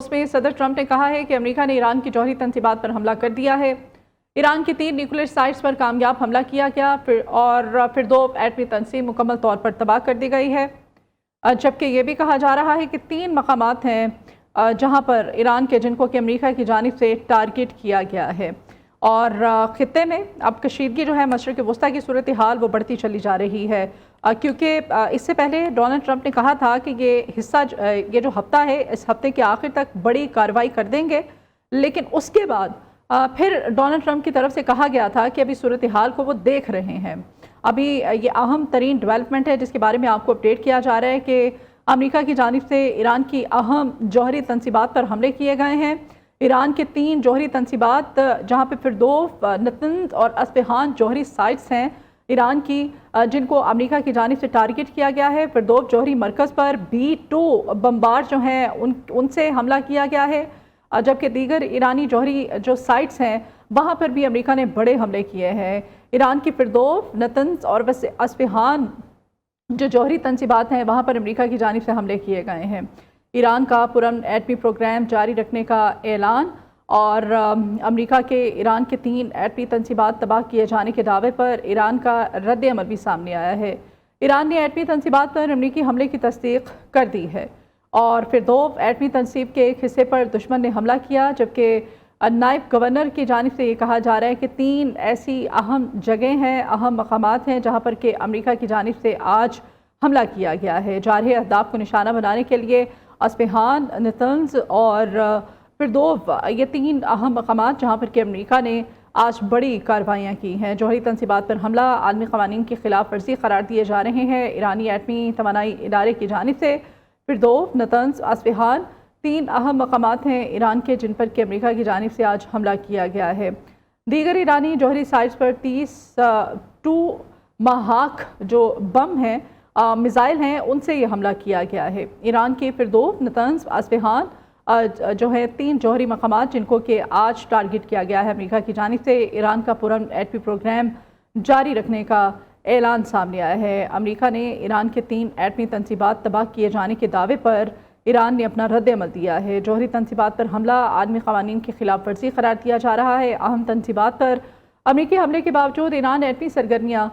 उसमें सदर ट्रंप ने कहा है कि अमेरिका ने ईरान की जौहरी तंसीबात पर हमला कर दिया है। ईरान की 3 न्यूक्लियर साइट्स पर कामयाब हमला किया गया फिर 2 एटमी तंसीब मुकम्मल तौर पर तबाह कर दी गई है। जबकि ये भी कहा जा रहा है कि 3 मकामात हैं जहाँ पर ईरान के जिनको कि अमेरिका की जानिब से टारगेट किया गया है। और ख़ित्ते में अब कशीदगी जो है मशरिक़ वस्ता की सूरत हाल वो बढ़ती चली जा रही है, क्योंकि इससे पहले डोनाल्ड ट्रंप ने कहा था कि ये जो हफ्ता है इस हफ्ते के आखिर तक बड़ी कार्रवाई कर देंगे, लेकिन उसके बाद फिर डोनाल्ड ट्रंप की तरफ से कहा गया था कि अभी सूरत हाल को वो देख रहे हैं। अभी ये अहम तरीन डेवलपमेंट है जिसके बारे में आपको अपडेट किया जा रहा है कि अमेरिका की जानिब से ईरान की अहम जौहरी तंसीबात पर हमले किए गए हैं। ईरान के 3 जौहरी तंसीबात जहाँ पे फिरदौस, नतंज और अस्फहान जौहरी साइट्स हैं ईरान की, जिनको अमेरिका की जानिब से टारगेट किया गया है। फिरदौस जौहरी मरकज़ पर B-2 बम्बार जो हैं उनसे हमला किया गया है, जबकि दीगर ईरानी जौहरी जो साइट्स हैं वहाँ पर भी अमेरिका ने बड़े हमले किए हैं। ईरान की फिरदौस, नतंज और अस्फहान जो जौहरी तंसीबात हैं वहाँ पर अमेरिका की जानिब से हमले किए गए हैं। ईरान का पुरअमन एटमी प्रोग्राम जारी रखने का ऐलान और अमेरिका के ईरान के 3 एटमी तंसीबात तबाह किए जाने के दावे पर ईरान का रद्द अमल भी सामने आया है। ईरान ने एटमी तंसीबात पर अमेरिकी हमले की तस्दीक कर दी है और फिर 2 एटमी तंसीब के एक हिस्से पर दुश्मन ने हमला किया, जबकि नायब गवर्नर की जानिब से ये कहा जा रहा है कि 3 ऐसी अहम जगह हैं, अहम मकामात हैं जहाँ पर कि अमेरिका की जानिब से आज हमला किया गया है। जारहे अहदाफ को निशाना बनाने के लिए अस्फहान, नतंज और फिरदौस, ये 3 अहम मकामात जहाँ पर कि अमेरिका ने आज बड़ी कार्रवाइयाँ की हैं। जौहरी तंसीबात पर हमला आलमी क़वानीन की खिलाफ वर्जी करार दिए जा रहे हैं। ईरानी एटमी तवानाई इदारे की जानिब से फिरदौस, नतंज, अस्फहान 3 अहम मकामात हैं ईरान के जिन पर कि अमेरिका की जानिब से आज हमला किया गया है। दीगर ईरानी जौहरी साइट्स पर 30 टमाहाक जो बम हैं, मिसाइल हैं, उनसे ये हमला किया गया है। ईरान के फिरदौस, नतंज, अस्फहान जो है 3 जौहरी मकामात जिनको कि आज टारगेट किया गया है अमेरिका की जानिब से। ईरान का पुरअमन एटमी प्रोग्राम जारी रखने का ऐलान सामने आया है। अमेरिका ने ईरान के 3 एटमी तंसीबात तबाह किए जाने के दावे पर ईरान ने अपना रद्द अमल दिया है। जौहरी तंसीबात पर हमला आलमी क़वानीन की खिलाफ वर्जी करार दिया जा रहा है। अहम तंसीबात पर अमेरिकी हमले के बावजूद ईरान एटमी सरगर्मियाँ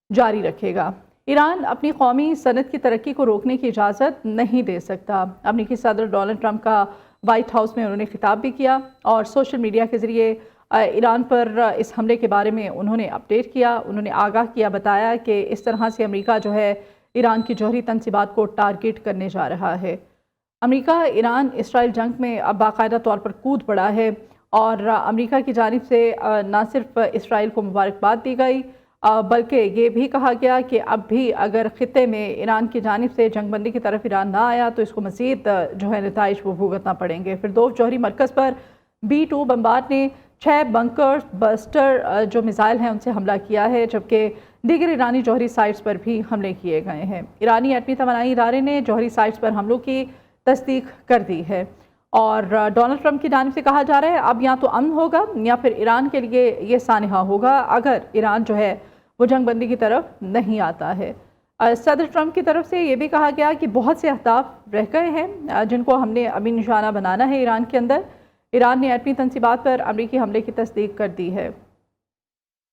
जारी रखेगा। ईरान अपनी कौमी सनत की तरक्की को रोकने की इजाज़त नहीं दे सकता। अमेरिकी सदर डोनाल्ड ट्रंप का वाइट हाउस में उन्होंने खिताब भी किया और सोशल मीडिया के ज़रिए ईरान पर इस हमले के बारे में उन्होंने अपडेट किया। उन्होंने आगाह किया, बताया कि इस तरह से अमेरिका जो है ईरान की जौहरी तंसीबात को टारगेट करने जा रहा है। अमेरिका ईरान इसराइल जंग में अब बाकायदा तौर पर कूद पड़ा है और अमेरिका की जानिब से न सिर्फ इसराइल को मुबारकबाद दी गई बल्कि ये भी कहा गया कि अब भी अगर ख़ित्ते में ईरान की जानिब से जंगबंदी की तरफ ईरान ना आया तो इसको मज़ीद जो है नताइज वो भुगतना पड़ेंगे। फिरदौस जौहरी मरकज़ पर B-2 बम्बार ने 6 बंकर बस्टर जो मिसाइल हैं उनसे हमला किया है, जबकि दीगर ईरानी जौहरी साइट्स पर भी हमले किए गए हैं। ईरानी एटमी तवानाई इदारे ने जौहरी साइट्स पर हमलों की तस्दीक कर दी है और डोनाल्ड ट्रंप की जानिब से कहा जा रहा है अब या तो अमन होगा या फिर ईरान के लिए ये सानहा होगा अगर ईरान जो है वो जंगबंदी की तरफ नहीं आता है। सदर ट्रंप की तरफ से ये भी कहा गया कि बहुत से अहदाफ रह गए हैं जिनको हमने अभी निशाना बनाना है ईरान के अंदर। ईरान ने एटमी तंसीबात पर अमेरिकी हमले की तस्दीक कर दी है।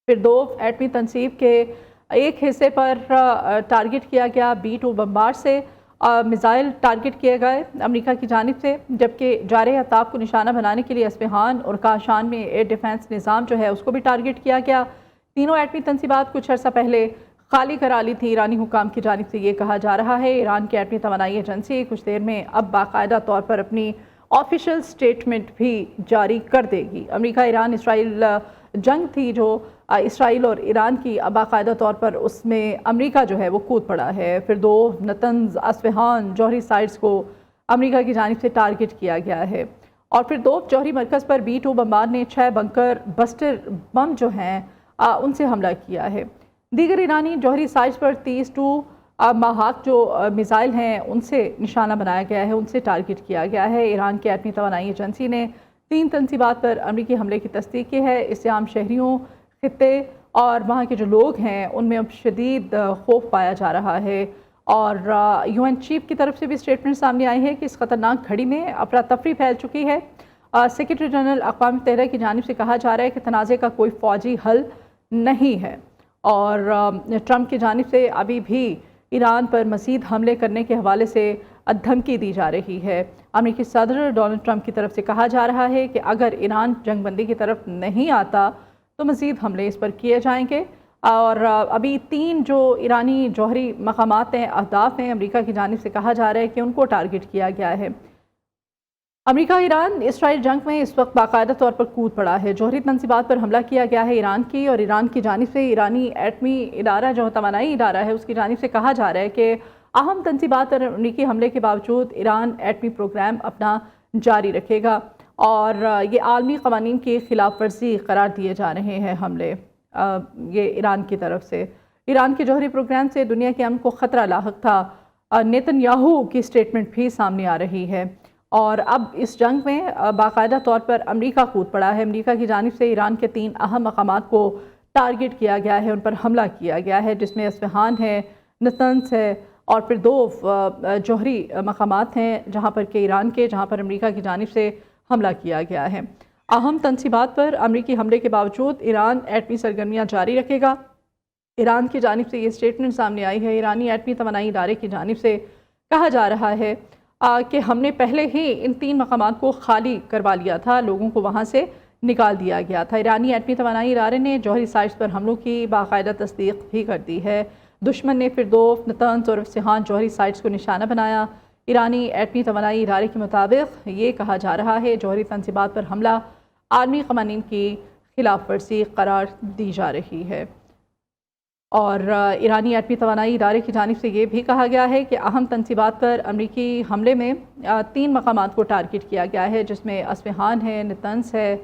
फिर 2 एटमी तंसीब के एक हिस्से पर टारगेट किया गया B-2 बम्बार से मिसाइल टारगेट किए गए अमेरिका की जानिब से, जबकि जारहे अहदाफ को निशाना बनाने के लिए अस्फहान और काशान में एयर डिफेंस निज़ाम जो है उसको भी टारगेट किया गया। तीनों एटमी तंसीबात कुछ अर्सा पहले खाली करा ली थी ईरानी हुकाम की जानिब से, ये कहा जा रहा है। ईरान की एटमी तवानाई एजेंसी कुछ देर में अब बाकायदा तौर पर अपनी ऑफिशियल स्टेटमेंट भी जारी कर देगी। अमेरिका ईरान इसराइल जंग थी जो इसराइल और ईरान की बाकायदा तौर पर उसमें अमेरिका जो है वो कूद पड़ा है। फिर 2 नतंज, अस्फहान जौहरी साइट्स को अमेरिका की जानिब से टारगेट किया गया है और फिर 2 जौहरी मरकज़ पर B-2 बम्बार ने 6 बंकर बस्टर बम जो हैं उनसे हमला किया है। दीगर ईरानी जौहरी साइट्स पर 30 टमाहाक जो मिसाइल हैं उनसे निशाना बनाया गया है, उनसे टारगेट किया गया है। ईरान की एटमी तवानाई एजेंसी ने 3 तंसीबात पर अमेरिकी हमले की तस्दीक की है। इससे आम शहरियों, ख़ित्ते और वहाँ के जो लोग हैं उनमें अब शदीद खौफ पाया जा रहा है اور UN چیف کی طرف سے بھی اسٹیٹمنٹ سامنے آئی ہے کہ اس خطرناک گھڑی میں افراتفری پھیل چکی ہے۔ سیکرٹری جنرل اقوام متحدہ کی جانب سے کہا جا رہا ہے کہ تنازع کا کوئی فوجی حل نہیں ہے، اور ٹرمپ کی جانب سے ابھی بھی ایران پر مزید حملے کرنے کے حوالے سے دھمکی دی جا رہی ہے۔ امریکی صدر ڈونلڈ ٹرمپ کی طرف سے کہا جا رہا ہے کہ اگر ایران جنگ بندی کی طرف نہیں آتا تو مزید حملے اس پر کیے جائیں گے، اور ابھی 3 جو ایرانی جوہری مقامات ہیں، اہداف ہیں، امریکہ کی جانب سے کہا جا رہا ہے کہ ان کو ٹارگٹ کیا گیا ہے۔ امریکہ ایران اسرائیل جنگ میں اس وقت باقاعدہ طور پر کود پڑا ہے۔ جوہری تنصیبات پر حملہ کیا گیا ہے ایران کی، اور ایران کی جانب سے ایرانی ایٹمی ادارہ جو توانائی ادارہ ہے اس کی جانب سے کہا جا رہا ہے کہ اہم تنصیبات پر امریکی حملے کے باوجود ایران ایٹمی پروگرام اپنا جاری رکھے گا، اور یہ عالمی قوانین کی خلاف ورزی قرار دیے جا رہے ہیں حملے یہ ایران کی طرف سے۔ ایران کے جوہری پروگرام سے دنیا کے امن کو خطرہ لاحق تھا، نیتن یاہو کی اسٹیٹمنٹ بھی سامنے آ رہی ہے، اور اب اس جنگ میں باقاعدہ طور پر امریکہ کود پڑا ہے۔ امریکہ کی جانب سے ایران کے 3 اہم مقامات کو ٹارگٹ کیا گیا ہے، ان پر حملہ کیا گیا ہے، جس میں اصفہان ہے، نتنز ہے، اور پھر 2 جوہری مقامات ہیں جہاں پر کہ ایران کے، جہاں پر امریکہ کی جانب سے حملہ کیا گیا ہے۔ اہم تنصیبات پر امریکی حملے کے باوجود ایران ایٹمی سرگرمیاں جاری رکھے گا۔ ایران کی جانب سے یہ اسٹیٹمنٹ سامنے آئی ہے۔ ایرانی ایٹمی توانائی ادارے کی جانب سے کہا جا رہا ہے کہ ہم نے پہلے ہی ان 3 مقامات کو خالی کروا لیا تھا، لوگوں کو وہاں سے نکال دیا گیا تھا۔ ایرانی ایٹمی توانائی ادارے نے جوہری سائٹس پر حملوں کی باقاعدہ تصدیق بھی کر دی ہے۔ دشمن نے فردوف، نتنز اور اصفہان جوہری سائٹس کو نشانہ بنایا۔ ایرانی ایٹمی توانائی ادارے کے مطابق یہ کہا جا رہا ہے جوہری تنصیبات پر حملہ عالمی قوانین کی خلاف ورزی قرار دی جا رہی ہے، اور ایرانی ایٹمی توانائی ادارے کی جانب سے یہ بھی کہا گیا ہے کہ اہم تنصیبات پر امریکی حملے میں 3 مقامات کو ٹارگٹ کیا گیا ہے، جس میں اصفہان ہے، نتنز ہے،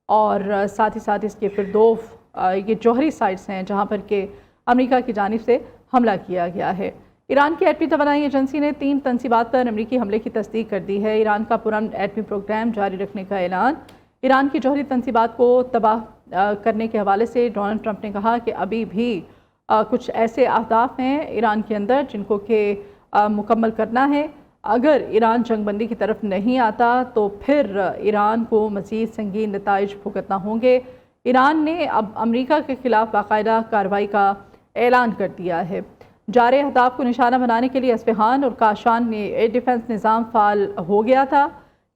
اور ساتھ ہی ساتھ اس کے فردوف، یہ جوہری سائٹس ہیں جہاں پر کہ امریکہ کی جانب سے حملہ کیا گیا ہے۔ ایران کی ایٹمی توانائی ایجنسی نے 3 تنصیبات پر امریکی حملے کی تصدیق کر دی ہے۔ ایران کا پرامن ایٹمی پروگرام جاری رکھنے کا اعلان۔ ایران کی جوہری تنصیبات کو تباہ کرنے کے حوالے سے ڈونلڈ ٹرمپ نے کہا کہ ابھی بھی کچھ ایسے اہداف ہیں ایران کے اندر جن کو کہ مکمل کرنا ہے۔ اگر ایران جنگ بندی کی طرف نہیں آتا تو پھر ایران کو مزید سنگین نتائج بھگتنا ہوں گے۔ ایران نے اب امریکہ کے خلاف باقاعدہ کارروائی کا اعلان کر دیا ہے۔ جارے اہداف کو نشانہ بنانے کے لیے اصفہان اور کاشان میں ایئر ڈیفنس نظام فعال ہو گیا تھا۔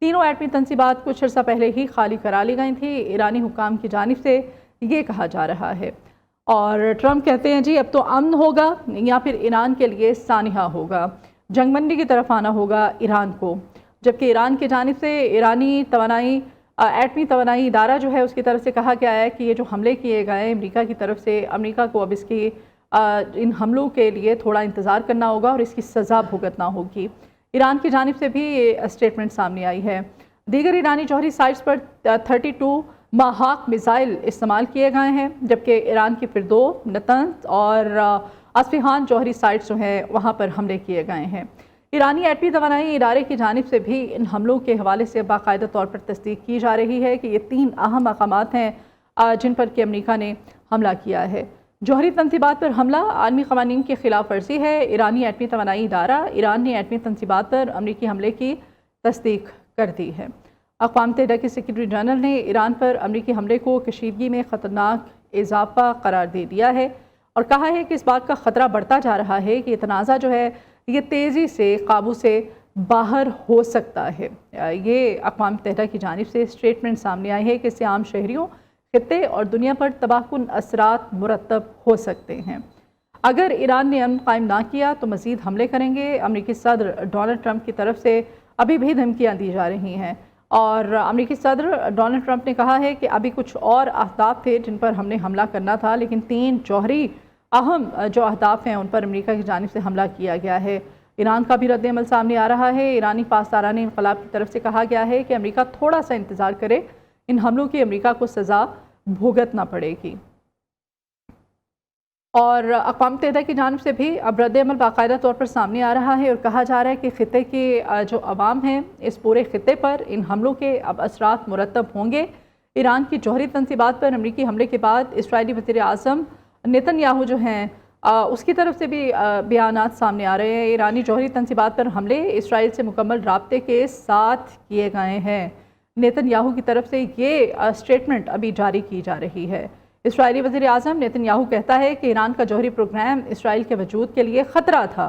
تینوں ایٹمی تنصیبات کچھ عرصہ پہلے ہی خالی کرا لی گئی تھیں، ایرانی حکام کی جانب سے یہ کہا جا رہا ہے۔ اور ٹرمپ کہتے ہیں جی اب تو امن ہوگا یا پھر ایران کے لیے سانحہ ہوگا، جنگ بندی کی طرف آنا ہوگا ایران کو، جبکہ ایران کی جانب سے ایرانی ایٹمی توانائی ادارہ جو ہے اس کی طرف سے کہا گیا ہے کہ یہ جو حملے کیے گئے امریکہ کی طرف سے، امریکہ کو اب اس کی ان حملوں کے لیے تھوڑا انتظار کرنا ہوگا اور اس کی سزا بھگتنا ہوگی۔ ایران کی جانب سے بھی یہ اسٹیٹمنٹ سامنے آئی ہے۔ دیگر ایرانی جوہری سائٹس پر 32 ماہاک میزائل استعمال کیے گئے ہیں، جبکہ ایران کی فردوف، نتنز اور اصفہان جوہری سائٹس جو ہیں وہاں پر حملے کیے گئے ہیں۔ ایرانی ایٹمی توانائی ادارے کی جانب سے بھی ان حملوں کے حوالے سے باقاعدہ طور پر تصدیق کی جا رہی ہے کہ یہ 3 اہم مقامات ہیں جن پر کہ امریکہ نے حملہ کیا ہے۔ جوہری تنصیبات پر حملہ عالمی قوانین کی خلاف ورزی ہے۔ ایرانی ایٹمی توانائی ادارہ ایران نے ایٹمی تنصیبات پر امریکی حملے کی تصدیق کر دی ہے۔ اقوام متحدہ کے سیکرٹری جنرل نے ایران پر امریکی حملے کو کشیدگی میں خطرناک اضافہ قرار دے دیا ہے اور کہا ہے کہ اس بات کا خطرہ بڑھتا جا رہا ہے کہ یہ تنازع جو ہے یہ تیزی سے قابو سے باہر ہو سکتا ہے۔ یہ اقوام متحدہ کی جانب سے اسٹیٹمنٹ سامنے آئی ہے کہ اس سے عام شہریوں، خطے اور دنیا پر تباہ کن اثرات مرتب ہو سکتے ہیں۔ اگر ایران نے امن قائم نہ کیا تو مزید حملے کریں گے۔ امریکی صدر ڈونلڈ ٹرمپ کی طرف سے ابھی بھی دھمکیاں دی جا رہی ہیں، اور امریکی صدر ڈونلڈ ٹرمپ نے کہا ہے کہ ابھی کچھ اور اہداف تھے جن پر ہم نے حملہ کرنا تھا، لیکن 3 جوہری اہم جو اہداف ہیں ان پر امریکہ کی جانب سے حملہ کیا گیا ہے۔ ایران کا بھی رد عمل سامنے آ رہا ہے۔ ایرانی پاسداران انقلاب کی طرف سے کہا گیا ہے کہ امریکہ تھوڑا سا انتظار کرے، ان حملوں کی امریکہ کو سزا بھگتنا پڑے گی۔ اور اقوام متحدہ کی جانب سے بھی اب رد عمل باقاعدہ طور پر سامنے آ رہا ہے اور کہا جا رہا ہے کہ خطے کے جو عوام ہیں اس پورے خطے پر ان حملوں کے اب اثرات مرتب ہوں گے۔ ایران کی جوہری تنصیبات پر امریکی حملے کے بعد اسرائیلی وزیر اعظم نیتن یاہو جو ہیں उसकी तरफ से भी बयानात सामने आ रहे हैं। ईरानी जौहरी तंसीबात पर हमले इसराइल से मुकम्मल राब्ते के साथ किए गए हैं। नेतन्याहू की तरफ से ये स्टेटमेंट अभी जारी की जा रही है। इसराइली वज़ीर आज़म नेतन्याहू कहता है कि ईरान का जौहरी प्रोग्राम इसराइल के वजूद के लिए ख़तरा था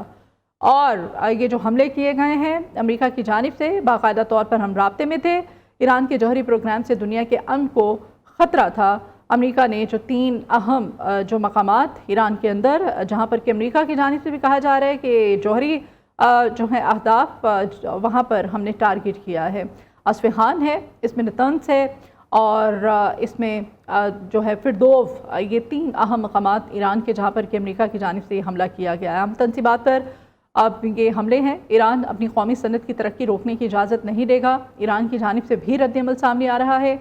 और ये जो हमले किए गए हैं अमेरिका की जानिब से बाकायदा तौर पर हम राब्ते में थे। ईरान के जौहरी प्रोग्राम से दुनिया के अमन को ख़तरा था। अमेरिका ने जो 3 अहम जो मकामात ईरान के अंदर, जहाँ पर कि अमेरिका की जानिब से भी कहा जा रहा है कि जौहरी जो है अहदाफ वहाँ पर हमने टारगेट किया है। अस्फ़हान है, इसमें नतन्स है और इसमें जो है फिरदोव, ये 3 अहम मकामात ईरान के जहाँ पर कि अमेरिका की जानिब से हमला किया गया है। हम तंसीबात पर अब ये हमले हैं। ईरान अपनी कौमी सनत की तरक्की रोकने की इजाज़त नहीं देगा। ईरान की जानिब से भी रद्द-ए-अमल सामने आ रहा है।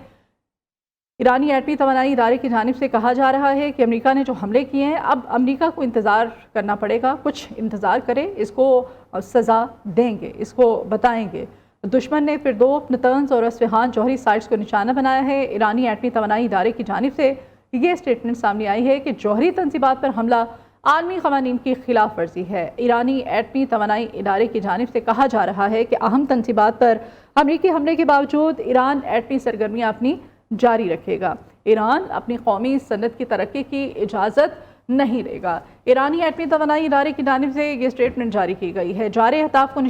ईरानी एटमी तवानाई इदारे की जानिब से कहा जा रहा है कि अमेरिका ने जो हमले किए हैं, अब अमेरिका को इंतज़ार करना पड़ेगा, कुछ इंतज़ार करें, इसको सज़ा देंगे, इसको बताएंगे। दुश्मन ने फिरदोव, नतन्स और अस्फ़हान जौहरी साइट्स को निशाना बनाया है। ईरानी एटमी तवानाई इदारे की जानिब से ये स्टेटमेंट सामने आई है कि जौहरी तंसीबात पर हमला आलमी क़वानीन की खिलाफ वर्जी है। ईरानी एटमी तवानाई इदारे की जानिब से कहा जा रहा है कि अहम तंसीबात पर अमेरिकी हमले के बावजूद ईरान एटमी सरगर्मियाँ अपनी जारी रखेगा। ईरान अपनी कौमी सनत की तरक्की की इजाज़त नहीं देगा। ईरानी एटमी तवानाई इदारे की जानिब से ये स्टेटमेंट जारी की गई है। जारी अहदाफ को